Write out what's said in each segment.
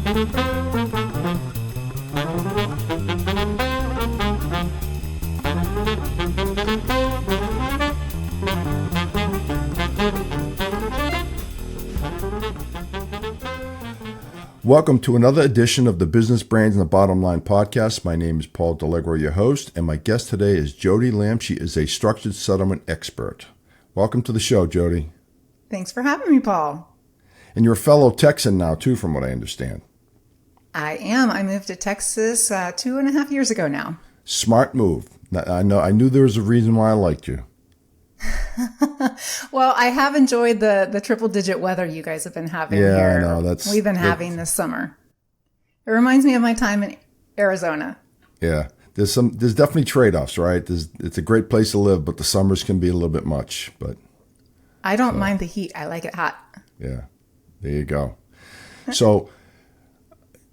Welcome to another edition of the Business Brains and the Bottom Line podcast. My name is Paul Delegro, your host, and my guest today is Jodie Lamb. She is a structured settlement expert. Welcome to the show, Jodie. Thanks for having me, Paul. And you're a fellow Texan now, too, from what I understand. I am. I moved to Texas 2.5 years ago now. Smart move. I knew there was a reason why I liked you. Well, I have enjoyed the triple-digit weather you guys have been having here. Yeah, I know. We've been having this summer. It reminds me of my time in Arizona. Yeah, there's definitely trade-offs, right? It's a great place to live, but the summers can be a little bit much. But I don't mind the heat. I like it hot. Yeah, there you go. So,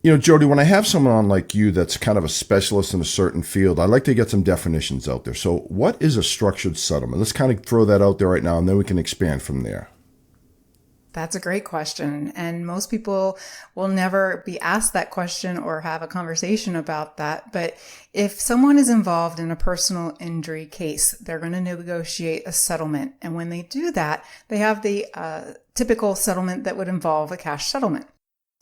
Jodie, when I have someone on like you that's kind of a specialist in a certain field, I like to get some definitions out there. So what is a structured settlement? Let's kind of throw that out there right now, and then we can expand from there. That's a great question. And most people will never be asked that question or have a conversation about that. But if someone is involved in a personal injury case, they're going to negotiate a settlement. And when they do that, they have the typical settlement that would involve a cash settlement.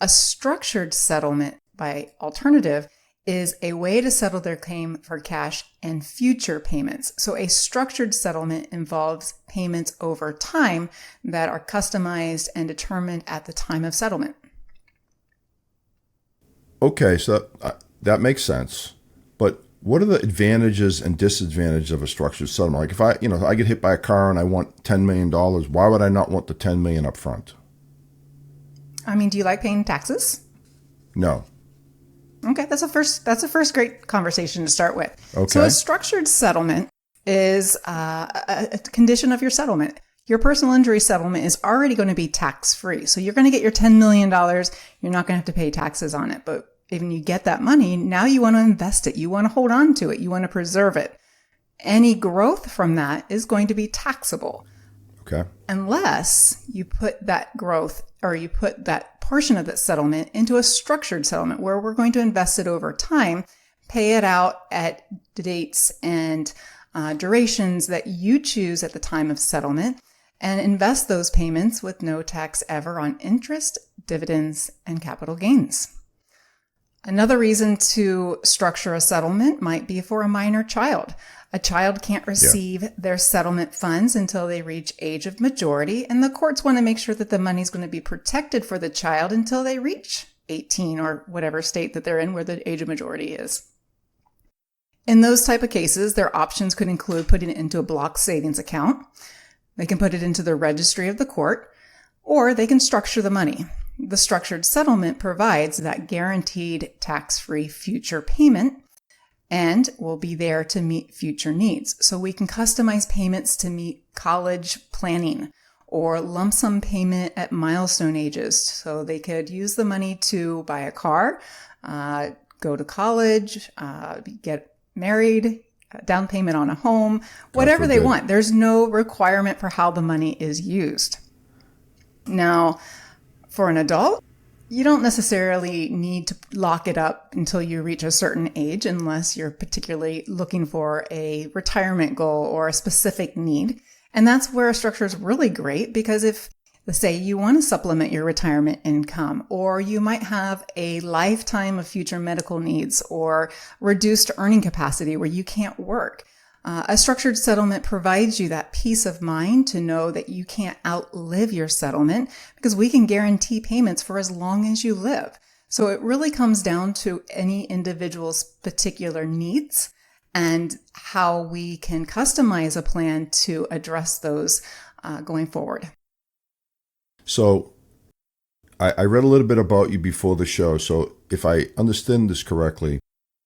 A structured settlement, by alternative, is a way to settle their claim for cash and future payments. So a structured settlement involves payments over time that are customized and determined at the time of settlement. Okay, so that makes sense. But what are the advantages and disadvantages of a structured settlement? Like if I get hit by a car and I want $10 million, why would I not want the $10 million up front? I mean, do you like paying taxes? No. Okay, that's a first great conversation to start with. Okay. So a structured settlement is a condition of your settlement. Your personal injury settlement is already going to be tax-free. So you're going to get your $10 million. You're not going to have to pay taxes on it. But when you get that money, now you want to invest it. You want to hold on to it. You want to preserve it. Any growth from that is going to be taxable. Okay. Unless you put that growth or you put that portion of that settlement into a structured settlement where we're going to invest it over time, pay it out at dates and durations that you choose at the time of settlement, and invest those payments with no tax ever on interest, dividends, and capital gains. Another reason to structure a settlement might be for a minor child. A child can't receive their settlement funds until they reach age of majority, and the courts want to make sure that the money is going to be protected for the child until they reach 18 or whatever state that they're in where the age of majority is. In those type of cases, their options could include putting it into a block savings account. They can put it into the registry of the court, or they can structure the money. The structured settlement provides that guaranteed tax-free future payment and will be there to meet future needs. So we can customize payments to meet college planning or lump sum payment at milestone ages. So they could use the money to buy a car, go to college, get married, down payment on a home, whatever they want. There's no requirement for how the money is used. Now, for an adult, you don't necessarily need to lock it up until you reach a certain age unless you're particularly looking for a retirement goal or a specific need. And that's where a structure is really great because if, let's say, you want to supplement your retirement income, or you might have a lifetime of future medical needs or reduced earning capacity where you can't work, a structured settlement provides you that peace of mind to know that you can't outlive your settlement because we can guarantee payments for as long as you live. So it really comes down to any individual's particular needs and how we can customize a plan to address those going forward. So I read a little bit about you before the show. So if I understand this correctly,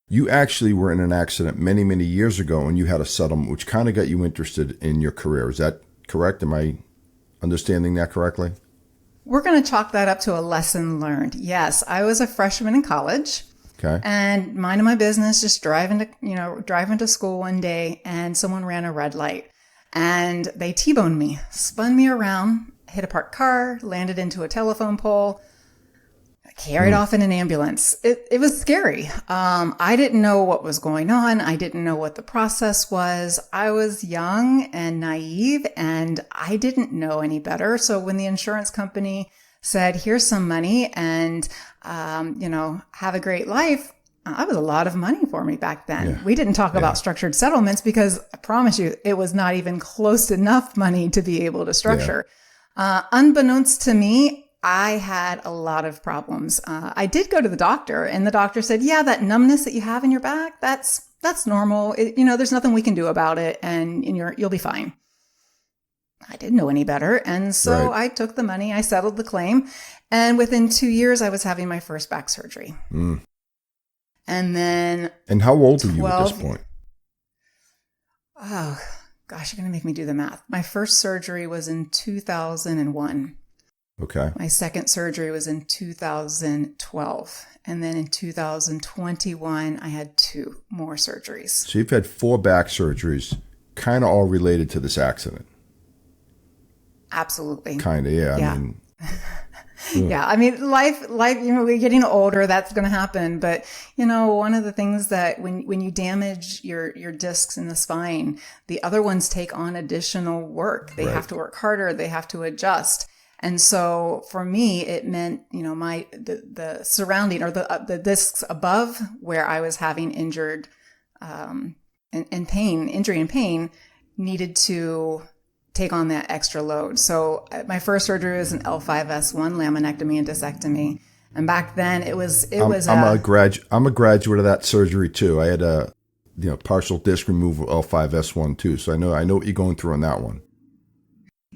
you actually were in an accident many, many years ago and you had a settlement which kind of got you interested in your career. Is that correct? Am I understanding that correctly? We're going to chalk that up to a lesson learned. Yes, I was a freshman in college. Okay. And minding my business, just driving to school one day, and someone ran a red light. And they T-boned me, spun me around, hit a parked car, landed into a telephone pole. carried off in an ambulance. It was scary. I didn't know what was going on. I didn't know what the process was. I was young and naive, and I didn't know any better. So when the insurance company said, here's some money and, have a great life, that was a lot of money for me back then. Yeah. We didn't talk about structured settlements because I promise you, it was not even close enough money to be able to structure. Unbeknownst to me, I had a lot of problems. I did go to the doctor, and the doctor said, yeah, that numbness that you have in your back, that's normal. There's nothing we can do about it, and you'll be fine. I didn't know any better. And so I took the money, I settled the claim, and within 2 years, I was having my first back surgery. And then... And how old are you at this point? Oh, gosh, you're going to make me do the math. My first surgery was in 2001. Okay. My second surgery was in 2012. And then in 2021, I had 2 more surgeries. So you've had 4 back surgeries, kind of all related to this accident. Absolutely. Kind of, yeah. Yeah. I mean, yeah. I mean, life, we're getting older, that's going to happen. But, one of the things that when you damage your discs in the spine, the other ones take on additional work. They have to work harder. They have to adjust. And so for me, it meant, the surrounding or the discs above where I was having injury and pain needed to take on that extra load. So my first surgery was an L5S1 laminectomy and discectomy. And back then I'm a graduate of that surgery too. I had a, partial disc removal L5S1 too. So I know what you're going through on that one.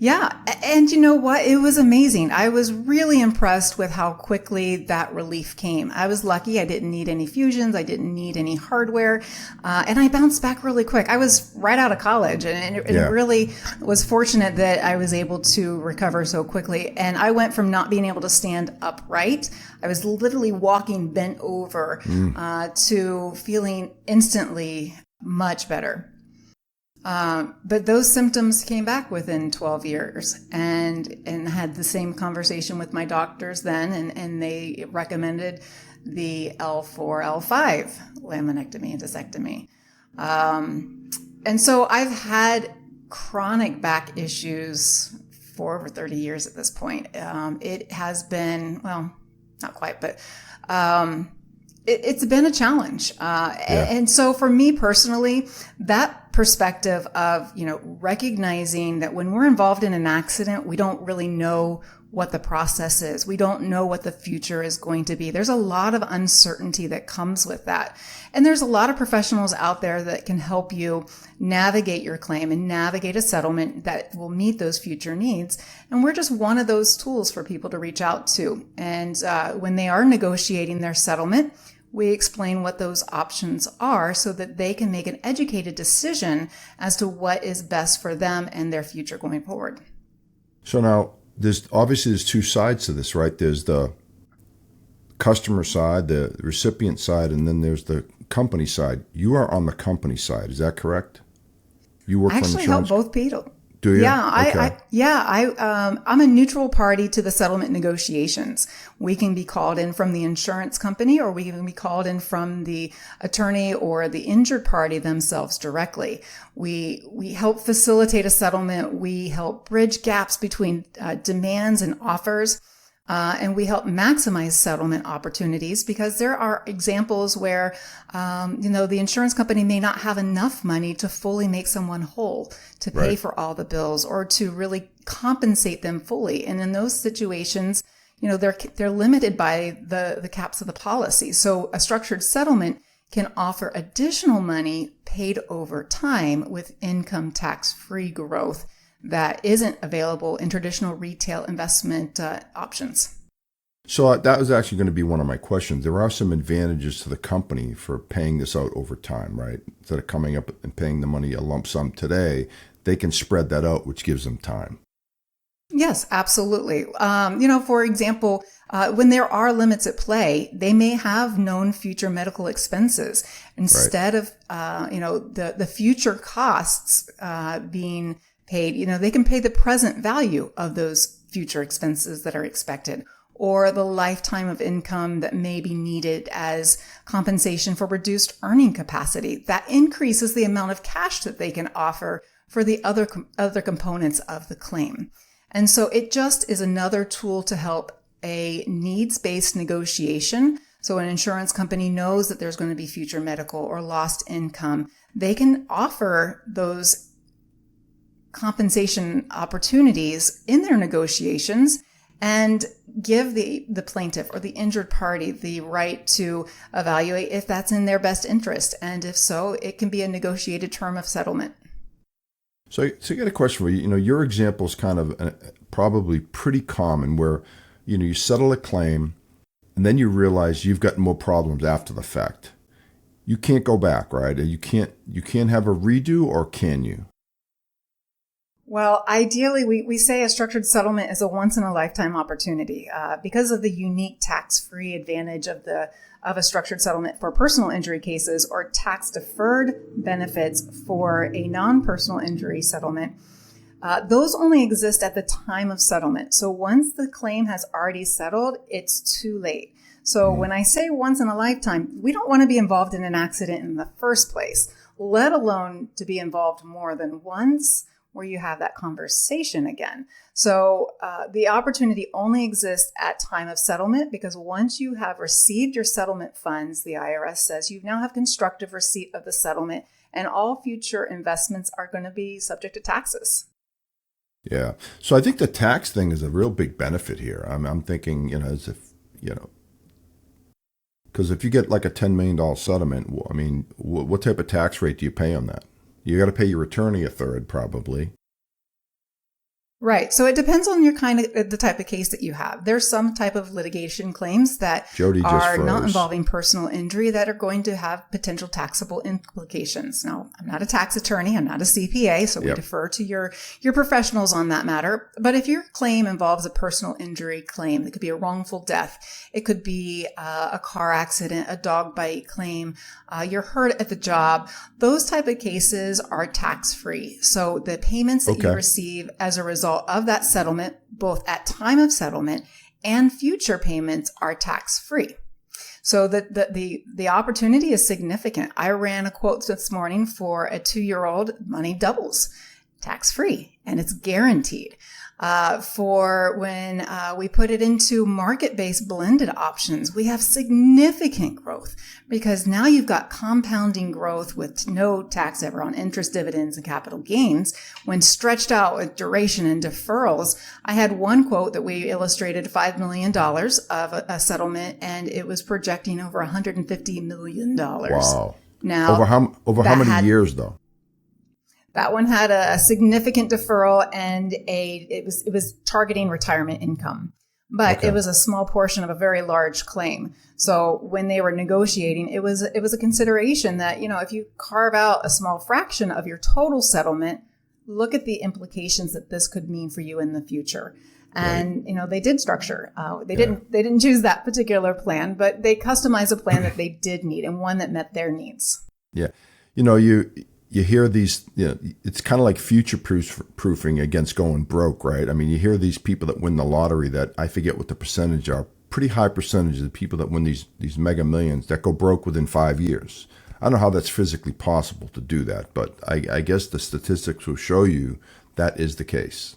Yeah. And you know what? It was amazing. I was really impressed with how quickly that relief came. I was lucky. I didn't need any fusions. I didn't need any hardware. And I bounced back really quick. I was right out of college, and it really was fortunate that I was able to recover so quickly. And I went from not being able to stand upright. I was literally walking bent over, to feeling instantly much better. But those symptoms came back within 12 years, and had the same conversation with my doctors then, and they recommended the L4, L5 laminectomy and discectomy. And so I've had chronic back issues for over 30 years at this point. It has been, well, not quite, but, it's been a challenge. And so for me personally, that perspective of, recognizing that when we're involved in an accident, we don't really know what the process is. We don't know what the future is going to be. There's a lot of uncertainty that comes with that. And there's a lot of professionals out there that can help you navigate your claim and navigate a settlement that will meet those future needs. And we're just one of those tools for people to reach out to. And when they are negotiating their settlement, we explain what those options are so that they can make an educated decision as to what is best for them and their future going forward. So now, there's 2 sides to this, right? There's the customer side, the recipient side, and then there's the company side. You are on the company side, is that correct? You work for insurance? I actually help both people. Do you? Yeah, I'm a neutral party to the settlement negotiations. We can be called in from the insurance company, or we can be called in from the attorney or the injured party themselves directly. We help facilitate a settlement. We help bridge gaps between demands and offers. And we help maximize settlement opportunities, because there are examples where, the insurance company may not have enough money to fully make someone whole, to pay for all the bills, or to really compensate them fully. And in those situations, they're limited by the caps of the policy. So a structured settlement can offer additional money paid over time with income tax-free growth that isn't available in traditional retail investment options. So that was actually going to be one of my questions. There are some advantages to the company for paying this out over time, right? Instead of coming up and paying the money a lump sum today, they can spread that out, which gives them time. Yes, absolutely. For example, when there are limits at play, they may have known future medical expenses instead of, the future costs being paid. They can pay the present value of those future expenses that are expected. or the lifetime of income that may be needed as compensation for reduced earning capacity. That increases the amount of cash that they can offer for the other components of the claim. And so it just is another tool to help a needs-based negotiation. So an insurance company knows that there's going to be future medical or lost income. They can offer those compensation opportunities in their negotiations and give the plaintiff or the injured party the right to evaluate if that's in their best interest. And if so, it can be a negotiated term of settlement. So I got a question for you. You know, your example is kind of probably pretty common where, you know, you settle a claim and then you realize you've got more problems after the fact. You can't go back, right? You can't have a redo, or can you? Well, ideally, we say a structured settlement is a once-in-a-lifetime opportunity because of the unique tax-free advantage of a structured settlement for personal injury cases or tax-deferred benefits for a non-personal injury settlement. Those only exist at the time of settlement. So once the claim has already settled, it's too late. So when I say once in a lifetime, we don't want to be involved in an accident in the first place, let alone to be involved more than once, where you have that conversation again. So the opportunity only exists at time of settlement, because once you have received your settlement funds, the IRS says you now have constructive receipt of the settlement, and all future investments are going to be subject to taxes. Yeah. So I think the tax thing is a real big benefit here. I'm thinking, you know, as if, you know, because if you get like a $10 million settlement, I mean, what type of tax rate do you pay on that? You got to pay your attorney a third, probably. Right. So it depends on your the type of case that you have. There's some type of litigation claims that Jodie are not involving personal injury that are going to have potential taxable implications. Now, I'm not a tax attorney. I'm not a CPA, so we defer to your professionals on that matter. But if your claim involves a personal injury claim, it could be a wrongful death. It could be a car accident, a dog bite claim. You're hurt at the job. Those type of cases are tax-free. So the payments that you receive as a result of that settlement, both at time of settlement and future payments, are tax-free. So the opportunity is significant. I ran a quote this morning for a 2-year-old. Money doubles, tax-free, and it's guaranteed. For when we put it into market-based blended options, we have significant growth, because now you've got compounding growth with no tax ever on interest, dividends, and capital gains. When stretched out with duration and deferrals, I had one quote that we illustrated $5 million of a settlement, and it was projecting over $150 million. Wow. Now, over how many years, though? That one had a significant deferral, and it was targeting retirement income, but it was a small portion of a very large claim. So when they were negotiating, it was a consideration that, you know, if you carve out a small fraction of your total settlement, look at the implications that this could mean for you in the future. And, you know, they did structure. They didn't choose that particular plan, but they customized a plan that they did need, and one that met their needs. Yeah. You know, you hear these, you know, it's kind of like future proofing against going broke, right? I mean, you hear these people that win the lottery that, I forget what the percentage are, pretty high percentage of the people that win these mega millions that go broke within 5 years. I don't know how that's physically possible to do that, but I guess the statistics will show you that is the case.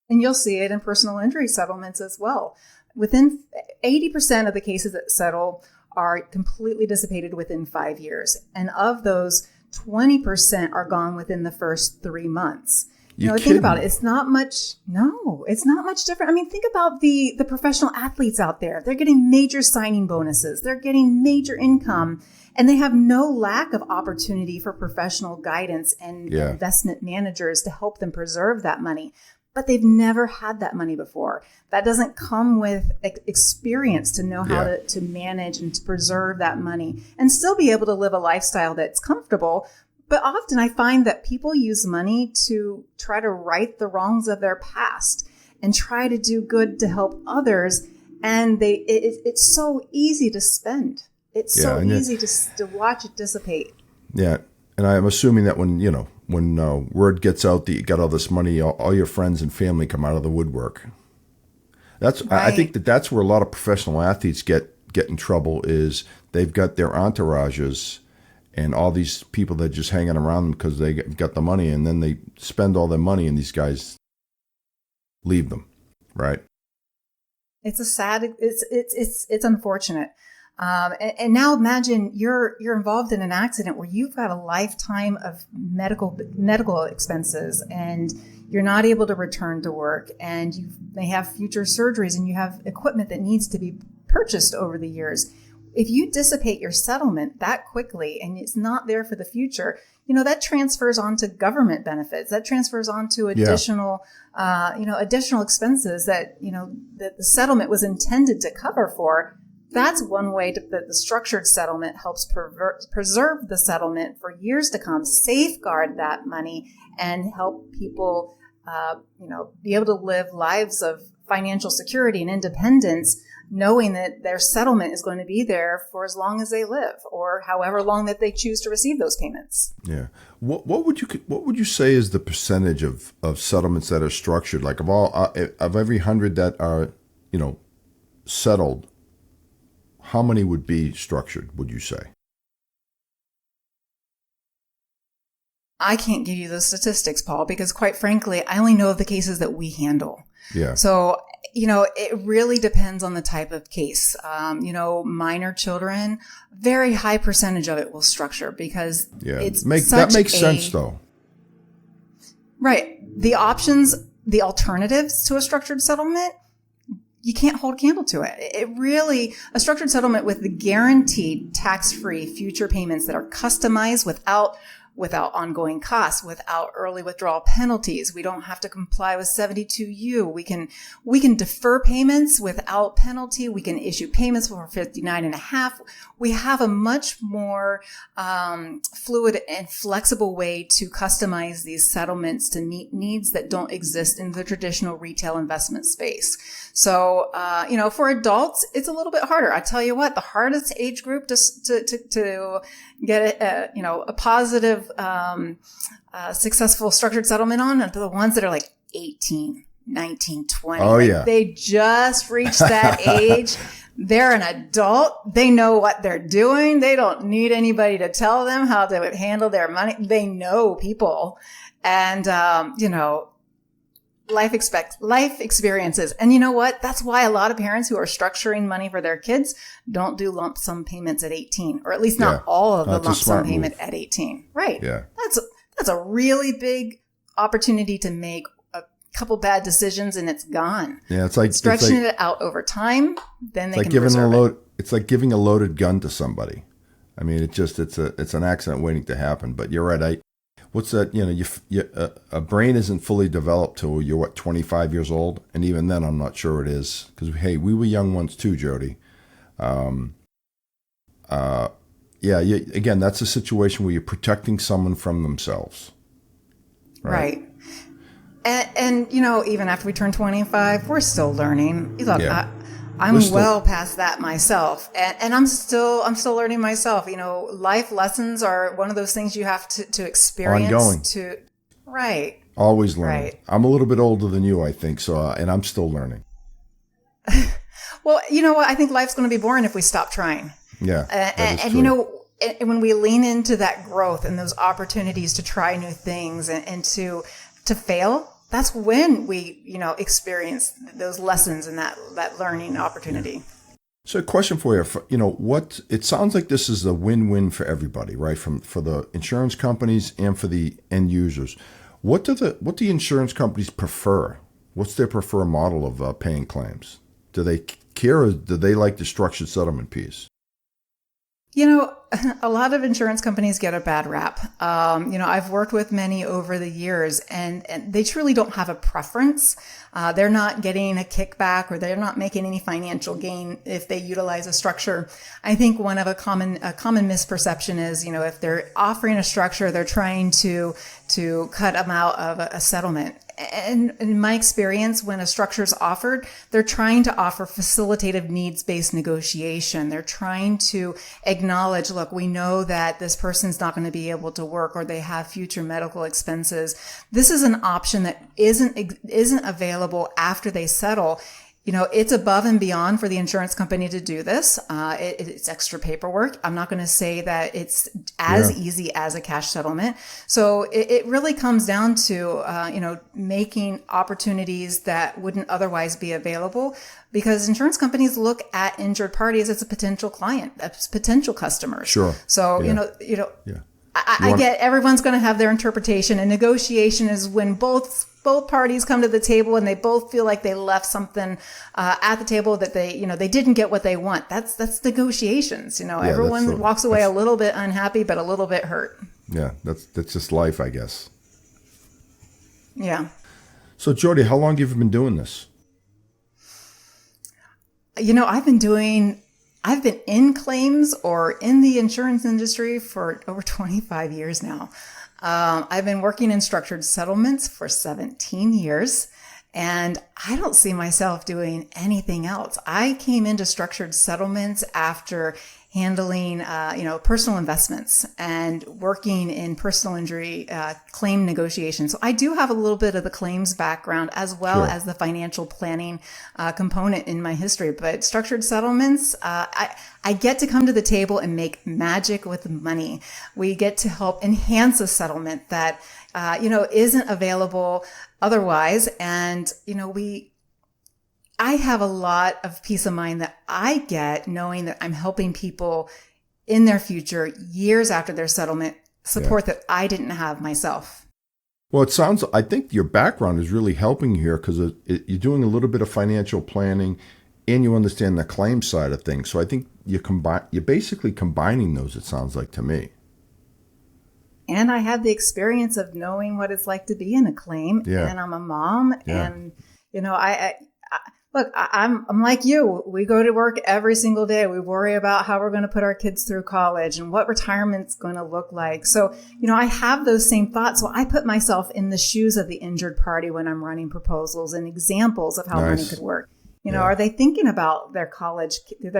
And you'll see it in personal injury settlements as well. Within 80% of the cases that settle are completely dissipated within 5 years. And of those, 20% are gone within the first 3 months. You know, think about it. It's not much. No, it's not much different. I mean, think about the professional athletes out there. They're getting major signing bonuses. They're getting major income, and they have no lack of opportunity for professional guidance and investment managers to help them preserve that money. But they've never had that money before. That doesn't come with experience to know how to manage and to preserve that money and still be able to live a lifestyle that's comfortable. But often I find that people use money to try to right the wrongs of their past and try to do good to help others. And it's so easy to spend. It's so easy to watch it dissipate. Yeah. And I'm assuming that when word gets out that you got all this money, all your friends and family come out of the woodwork. I think that's where a lot of professional athletes get in trouble is they've got their entourages and all these people that just hanging around them because they got the money, and then they spend all their money and these guys leave them, right? It's it's unfortunate. And now imagine you're involved in an accident where you've got a lifetime of medical expenses, and you're not able to return to work, and you may have future surgeries, and you have equipment that needs to be purchased over the years. If you dissipate your settlement that quickly and it's not there for the future, that transfers onto government benefits. That transfers onto additional, additional expenses that the settlement was intended to cover for. That's one way that the structured settlement helps preserve the settlement for years to come, safeguard that money, and help people, be able to live lives of financial security and independence, knowing that their settlement is going to be there for as long as they live, or however long that they choose to receive those payments. Yeah. What would you say is the percentage of settlements that are structured? Like of every 100 that are, settled, how many would be structured, would you say? I can't give you the statistics, Paul, because quite frankly, I only know of the cases that we handle. Yeah. So, it really depends on the type of case. Minor children, very high percentage of it will structure because that makes sense though. Right. The options, the alternatives to a structured settlement, you can't hold a candle to it. A structured settlement with the guaranteed tax-free future payments that are customized without ongoing costs, without early withdrawal penalties. We don't have to comply with 72U. We can defer payments without penalty. We can issue payments for 59.5. We have a much more fluid and flexible way to customize these settlements to meet needs that don't exist in the traditional retail investment space. So, for adults, it's a little bit harder. I tell you what, the hardest age group to get a positive, successful structured settlement on are the ones that are like 18, 19, 20. Oh, yeah. They just reached that age. They're an adult. They know what they're doing. They don't need anybody to tell them how to handle their money. They know people and, life experiences. And you know what? That's why a lot of parents who are structuring money for their kids don't do lump sum payments at 18, or at least not all of the lump sum payment at 18. Right. Yeah. That's a really big opportunity to make a couple bad decisions and it's gone. Yeah. It's like stretching it out over time. Then they can It's like giving a loaded gun to somebody. I mean, it's an accident waiting to happen, but you're right. What's that? A brain isn't fully developed till you're 25 years old, and even then, I'm not sure it is because hey, we were young ones too, Jodie. Again, that's a situation where you're protecting someone from themselves, right? And even after we turn 25, we're still learning. Look, I'm well past that myself, and I'm still learning myself. Life lessons are one of those things you have to experience. Ongoing. Right. Always learning. Right. I'm a little bit older than you, I think, so and I'm still learning. Well, you know what? I think life's going to be boring if we stop trying. Yeah. And when we lean into that growth and those opportunities to try new things and to fail, that's when we, experience those lessons and that learning opportunity. So a question for you, it sounds like this is a win-win for everybody, right? For the insurance companies and for the end users. What do the insurance companies prefer? What's their preferred model of paying claims? Do they care, or do they like the structured settlement piece? A lot of insurance companies get a bad rap. I've worked with many over the years and they truly don't have a preference. They're not getting a kickback or they're not making any financial gain if they utilize a structure. I think one of a common misperception is, if they're offering a structure, they're trying to cut them out of a settlement. And in my experience, when a structure is offered, they're trying to offer facilitative needs-based negotiation. They're trying to acknowledge, look, we know that this person's not going to be able to work or they have future medical expenses. This is an option that isn't available after they settle. It's above and beyond for the insurance company to do this. It's extra paperwork. I'm not going to say that it's as easy as a cash settlement. So it really comes down to, making opportunities that wouldn't otherwise be available, because insurance companies look at injured parties as a potential client, as potential customers. Sure. So, Yeah. I get everyone's going to have their interpretation, and negotiation is when both parties come to the table and they both feel like they left something at the table that they didn't get what they want. That's negotiations. Everyone walks away a little bit unhappy, but a little bit hurt. Yeah, that's just life, I guess. Yeah. So, Jodie, how long have you been doing this? I've been in claims or in the insurance industry for over 25 years now. I've been working in structured settlements for 17 years, and I don't see myself doing anything else. I came into structured settlements after handling, personal investments and working in personal injury claim negotiations. So I do have a little bit of the claims background as well as the financial planning component in my history. But structured settlements, I get to come to the table and make magic with money. We get to help enhance a settlement that, isn't available otherwise. And, I have a lot of peace of mind that I get knowing that I'm helping people in their future, years after their settlement, support that I didn't have myself. Well, I think your background is really helping you here, because you're doing a little bit of financial planning and you understand the claim side of things. So I think you're basically combining those, it sounds like to me. And I have the experience of knowing what it's like to be in a claim. Yeah. And I'm a mom. Yeah. And, look, I'm like you. We go to work every single day. We worry about how we're going to put our kids through college and what retirement's going to look like. So, I have those same thoughts. So I put myself in the shoes of the injured party when I'm running proposals and examples of how money could work. Are they thinking about their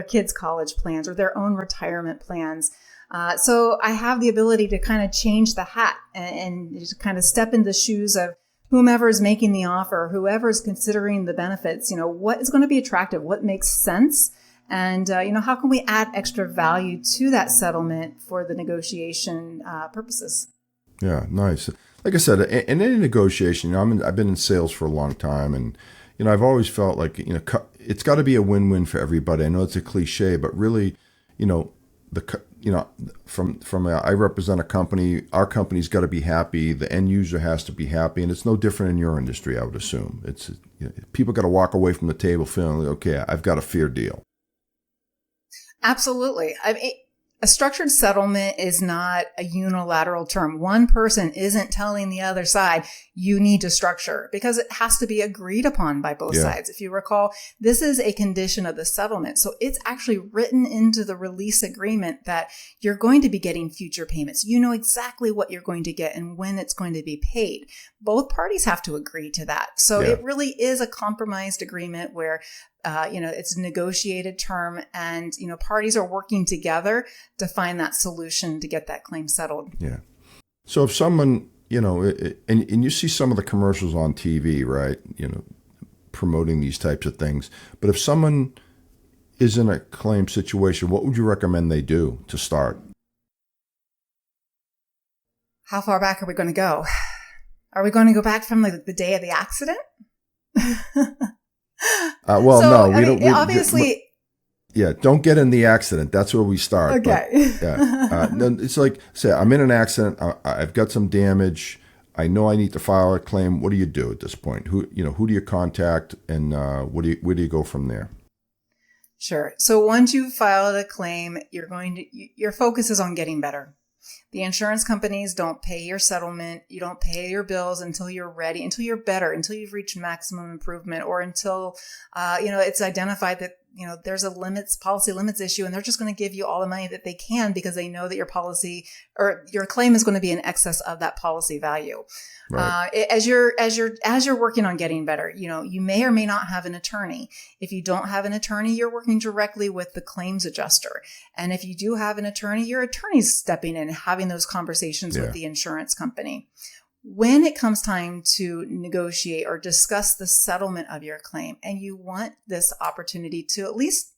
kids' college plans or their own retirement plans? So I have the ability to kind of change the hat and just kind of step in the shoes of whomever is making the offer, whoever is considering the benefits. What is going to be attractive, what makes sense, and how can we add extra value to that settlement for the negotiation purposes. Yeah, nice. Like I said, in any negotiation, I've been in sales for a long time, and I've always felt like it's got to be a win-win for everybody. I know it's a cliche, but really, I represent a company. Our company's got to be happy. The end user has to be happy, and it's no different in your industry, I would assume. It's people got to walk away from the table feeling like, okay, I've got a fair deal. Absolutely. I mean, a structured settlement is not a unilateral term. One person isn't telling the other side, you need to structure, because it has to be agreed upon by both sides. If you recall, this is a condition of the settlement. So it's actually written into the release agreement that you're going to be getting future payments. You know exactly what you're going to get and when it's going to be paid. Both parties have to agree to that. So it really is a compromised agreement where it's a negotiated term, and, parties are working together to find that solution to get that claim settled. Yeah. So if someone, and you see some of the commercials on TV, right, promoting these types of things, but if someone is in a claim situation, what would you recommend they do to start? How far back are we going to go? Are we going to go back from the day of the accident? No, we don't. Obviously. Don't get in the accident. That's where we start. Okay. But, it's like, say, I'm in an accident. I've got some damage. I know I need to file a claim. What do you do at this point? Who do you contact, and where do you go from there? Sure. So once you've filed a claim, your focus is on getting better. The insurance companies don't pay your settlement. You don't pay your bills until you're ready, until you're better, until you've reached maximum improvement, or until, it's identified that, there's a policy limits issue, and they're just going to give you all the money that they can because they know that your policy or your claim is going to be in excess of that policy value. Right. As you're working on getting better, you may or may not have an attorney. If you don't have an attorney, you're working directly with the claims adjuster. And if you do have an attorney, your attorney's stepping in and having those conversations with the insurance company. When it comes time to negotiate or discuss the settlement of your claim, and you want this opportunity to at least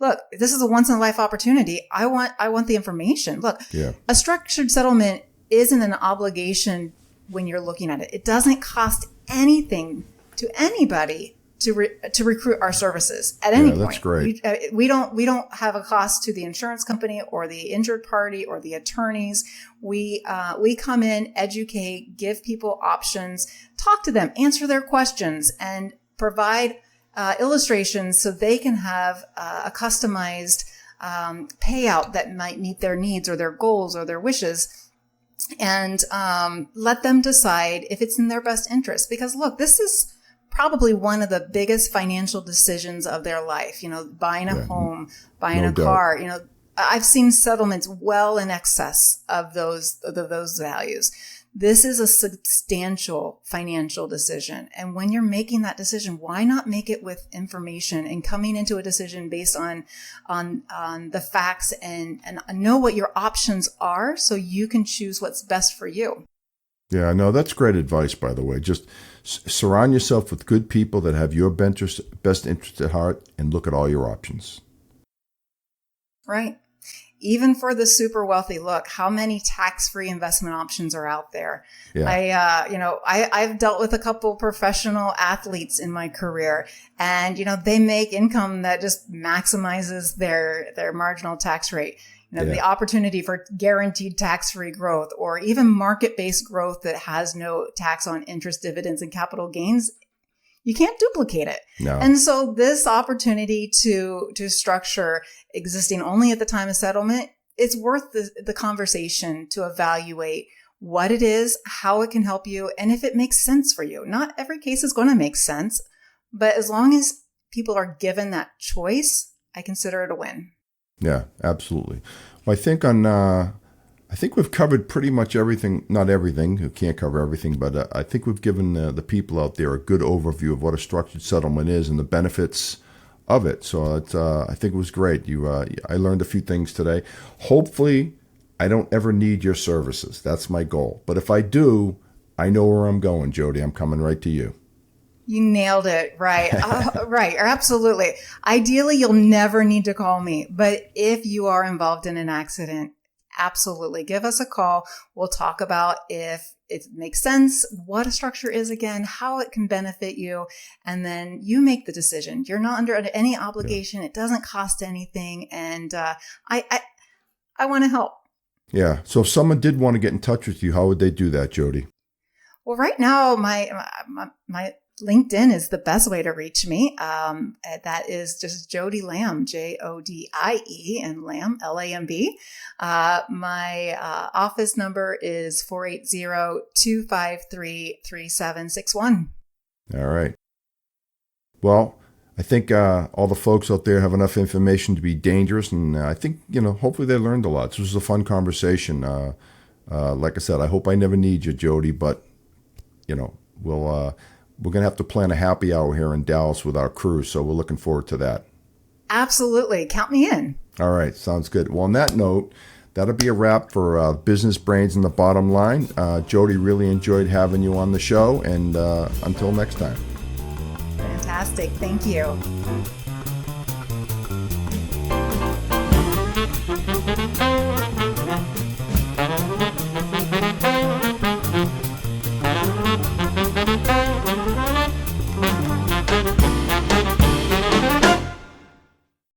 look, this is a once in a life opportunity. I want the information. Look, a structured settlement isn't an obligation when you're looking at it. It doesn't cost anything to anybody to recruit our services at any point. That's great. We don't have a cost to the insurance company or the injured party or the attorneys. We come in, educate, give people options, talk to them, answer their questions, and provide illustrations so they can have a customized payout that might meet their needs or their goals or their wishes, and let them decide if it's in their best interest. Because look, this is probably one of the biggest financial decisions of their life. Buying a home, buying a car. I've seen settlements well in excess of those values. This is a substantial financial decision. And when you're making that decision, why not make it with information and coming into a decision based on the facts and know what your options are so you can choose what's best for you. Yeah, no, that's great advice, by the way. Just surround yourself with good people that have your best interest at heart and look at all your options. Right. Even for the super wealthy, look, how many tax-free investment options are out there? Yeah. I've dealt with a couple professional athletes in my career, and, they make income that just maximizes their marginal tax rate. The opportunity for guaranteed tax-free growth, or even market-based growth that has no tax on interest, dividends, and capital gains, you can't duplicate it. No. And so this opportunity to structure existing only at the time of settlement, it's worth the conversation to evaluate what it is, how it can help you, and if it makes sense for you. Not every case is going to make sense, but as long as people are given that choice, I consider it a win. Yeah, absolutely. Well, I think we've covered pretty much everything. Not everything. We can't cover everything, but I think we've given the people out there a good overview of what a structured settlement is and the benefits of it. So I think it was great. I learned a few things today. Hopefully, I don't ever need your services. That's my goal. But if I do, I know where I'm going, Jodie. I'm coming right to you. You nailed it. Right. Right. Absolutely. Ideally, you'll never need to call me. But if you are involved in an accident, absolutely give us a call. We'll talk about if it makes sense, what a structure is again, how it can benefit you. And then you make the decision. You're not under any obligation. Yeah. It doesn't cost anything. And I want to help. Yeah. So if someone did want to get in touch with you, how would they do that, Jodie? Well, right now, my LinkedIn is the best way to reach me. That is just Jodie Lamb, Jodie, and Lamb, Lamb. My office number is 480-253-3761. All right. Well, I think all the folks out there have enough information to be dangerous, and I think, hopefully they learned a lot. This was a fun conversation. Like I said, I hope I never need you, Jodie, but, we're going to have to plan a happy hour here in Dallas with our crew, so we're looking forward to that. Absolutely. Count me in. All right. Sounds good. Well, on that note, that'll be a wrap for Business Brains and the Bottom Line. Jodie, really enjoyed having you on the show, and until next time. Fantastic. Thank you.